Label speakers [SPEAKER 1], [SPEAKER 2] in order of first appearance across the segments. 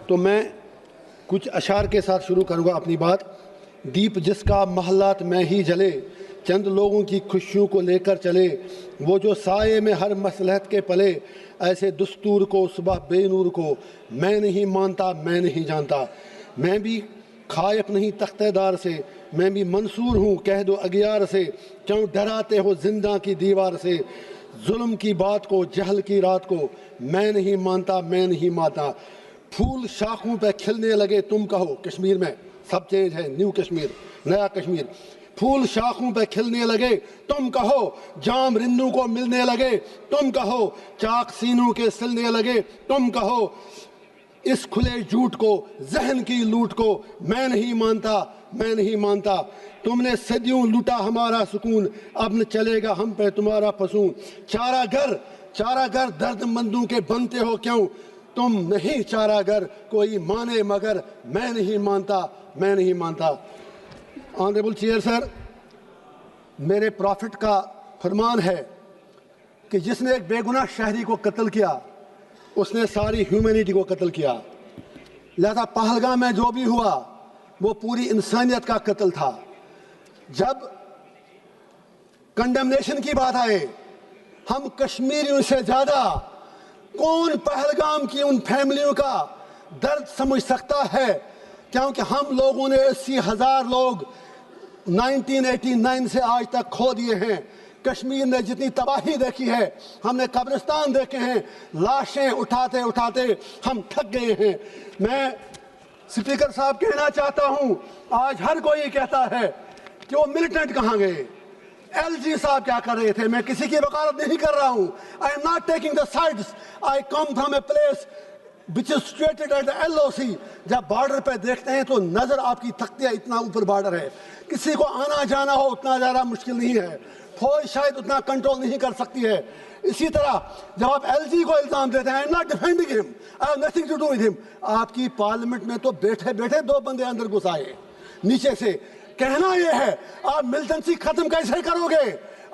[SPEAKER 1] تو میں کچھ اشعار کے ساتھ شروع کروں گا اپنی بات. دیپ جس کا محلات میں ہی جلے، چند لوگوں کی خوشیوں کو لے کر چلے، وہ جو سائے میں ہر مصلحت کے پلے، ایسے دستور کو صبح بے نور کو میں نہیں مانتا میں نہیں جانتا. میں بھی خائف نہیں تختہ دار سے، میں بھی منصور ہوں کہہ دو اگیار سے، کیوں ڈراتے ہو زندہ کی دیوار سے، ظلم کی بات کو جہل کی رات کو میں نہیں مانتا میں نہیں مانتا. پھول شاخوں پہ کھلنے لگے تم کہو، کشمیر میں سب چینج ہے، نیو کشمیر، نیا کشمیر. پھول شاخوں پہ کھلنے لگے تم کہو، جام رندوں کو ملنے لگے تم کہو، چاک سینوں کے سلنے لگے تم کہو، اس کھلے جھوٹ کو ذہن کی لوٹ کو میں نہیں مانتا میں نہیں مانتا. تم نے صدیوں لوٹا ہمارا سکون، اب نہ چلے گا ہم پہ تمہارا فسون. چارہ گر درد مندوں کے بنتے ہو کیوں، تم نہیں چارہ گر کوئی مانے مگر میں نہیں مانتا میں نہیں مانتا. آنریبل چیئر سر، میرے پرافٹ کا فرمان ہے کہ جس نے ایک بے گناہ شہری کو قتل کیا اس نے ساری ہیومینٹی کو قتل کیا. لہذا پہلگام میں جو بھی ہوا وہ پوری انسانیت کا قتل تھا. جب کنڈمنیشن کی بات آئے، ہم کشمیریوں سے زیادہ کون پہلگام کی ان فیملیوں کا درد سمجھ سکتا ہے، کیونکہ ہم لوگوں نے 80,000 لوگ 1989 سے آج تک کھو دیے ہیں. کشمیر نے جتنی تباہی دیکھی ہے، ہم نے قبرستان دیکھے ہیں، لاشیں اٹھاتے اٹھاتے ہم تھک گئے ہیں. میں سپیکر صاحب کہنا چاہتا ہوں، آج ہر کوئی کہتا ہے کہ وہ ملیٹنٹ کہاں گئے، ایل جی صاحب کیا کر رہے تھے. میں کسی کی وکالت نہیں کر رہا ہوں. I am not taking the sides. I come from a place which is situated at the LOC. جب بارڈر پہ دیکھتے ہیں تو نظر آپ کی تھکتی ہے، اتنا اوپر بارڈر ہے. کسی کو آنا جانا ہو اتنا زیادہ مشکل نہیں ہے، فوج شاید اتنا کنٹرول نہیں کر سکتی ہے. اسی طرح جب آپ ایل جی کو الزام دیتے ہیں، I am not defending him, I have nothing to do with him. آپ کی پارلیمنٹ میں تو بیٹھے بیٹھے 2 بندے اندر گھس آئے نیچے سے. کہنا یہ ہے، آپ ملٹنسی ختم کیسے کرو گے،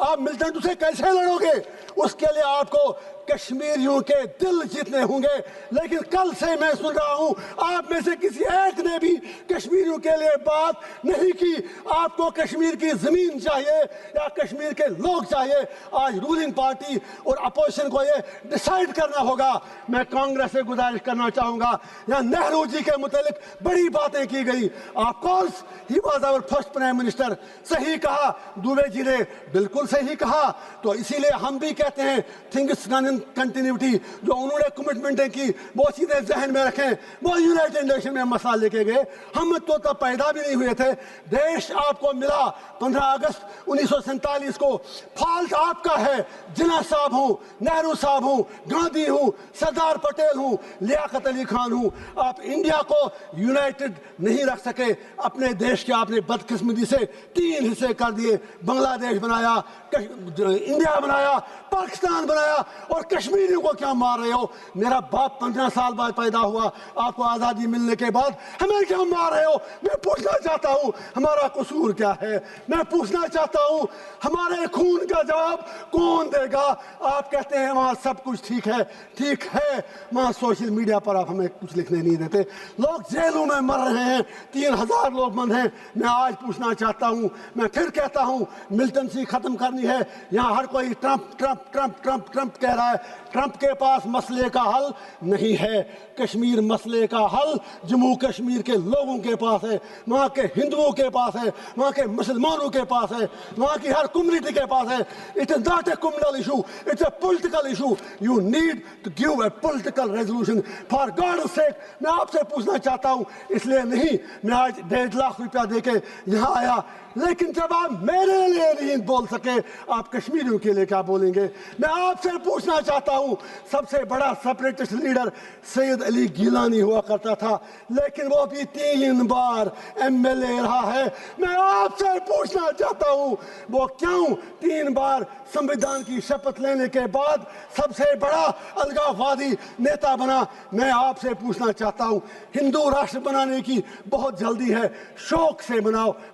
[SPEAKER 1] آپ ملٹنٹ سے کیسے لڑو گے؟ اس کے لیے آپ کو کشمیریوں کے دل جیتنے ہوں گے. لیکن کل سے میں سن رہا ہوں آپ میں سے کسی ایک نے بھی کشمیریوں کے لیے بات نہیں کی. آپ کو کشمیر کی زمین چاہیے یا کشمیر کے لوگ چاہیے؟ آج رولنگ پارٹی اور اپوزیشن کو یہ ڈیسائیڈ کرنا ہوگا. میں کانگریس سے گزارش کرنا چاہوں گا، یا نہرو جی کے متعلق بڑی باتیں کی گئی. Of course he was our first prime minister. صحیح کہا دوبے جی نے، بالکل صحیح کہا. تو اسی لیے ہم بھی کہتے ہیں تھنگس کنٹینیوٹی جو انہوں نے کمٹمنٹیں کی وہ سیدھے ذہن میں رکھیں. وہ یونائٹڈ نیشن میں مسئلہ لے کے گئے، ہم تو تب پیدا بھی نہیں ہوئے تھے. دیش آپ کو ملا 15 اگست 1947 کو. فالٹ آپ کا ہے. جناح صاحب ہوں، نہرو صاحب ہوں، گاندھی ہوں، سردار پٹیل ہوں، لیاقت علی خان ہوں، آپ انڈیا کو یونائٹڈ نہیں رکھ سکے. اپنے دیش کے آپ نے بدقسمتی سے 3 حصے کر دیے. بنگلہ دیش بنایا، انڈیا بنایا، پاکستان بنایا، اور کشمیریوں کو کیا مار رہے ہو؟ میرا باپ 15 سال بعد پیدا ہوا، آپ کو آزادی ملنے کے بعد ہمیں کیا مار رہے ہو؟ میں پوچھنا چاہتا ہوں ہمارا قصور کیا ہے؟ میں پوچھنا چاہتا ہوں ہمارے خون کا جواب کون دے گا؟ آپ کہتے ہیں وہاں سب کچھ ٹھیک ہے. ٹھیک ہے، وہاں سوشل میڈیا پر آپ ہمیں کچھ لکھنے نہیں دیتے. لوگ جیلوں میں مر رہے ہیں، 3,000 لوگ بند ہیں. میں آج پوچھنا چاہتا ہوں، میں پھر کہتا ہوں ملٹنسی ختم کرنی ہے. یہاں ہر کوئی Trump Trump Trump Trump Trump کہہ رہا ہے. ٹرمپ کے پاس مسئلے کا حل نہیں ہے. کشمیر مسئلے کا حل جموں کشمیر کے لوگوں کے پاس ہے، وہاں کے ہندوؤں کے پاس ہے، وہاں کے مسلمانوں کے پاس ہے، وہاں کی ہر کمیونٹی کے پاس ہے. It is not a communal issue, it's a political issue. You need to give a political resolution. For God's sake, میں آپ سے پوچھنا چاہتا ہوں، اس لیے نہیں میں آج 1.5 لاکھ روپیہ دے کے یہاں آیا، لیکن جب آپ میرے لیے نہیں بول سکے آپ کشمیریوں کے لیے کیا بولیں گے؟ میں آپ سے پوچھنا چاہتا ہوں، سب سے بڑا سپریٹسٹ لیڈر سید علی گیلانی ہوا کرتا تھا، لیکن وہ بھی 3 بار MLA رہا ہے. میں آپ سے پوچھنا چاہتا ہوں وہ کیوں 3 بار سمویدھان کی شپت لینے کے بعد سب سے بڑا الگاووادی نیتا بنا؟ میں آپ سے پوچھنا چاہتا ہوں، ہندو راشٹر بنانے کی بہت جلدی ہے، شوق سے بناؤ،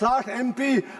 [SPEAKER 1] 60 MP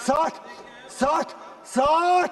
[SPEAKER 1] 60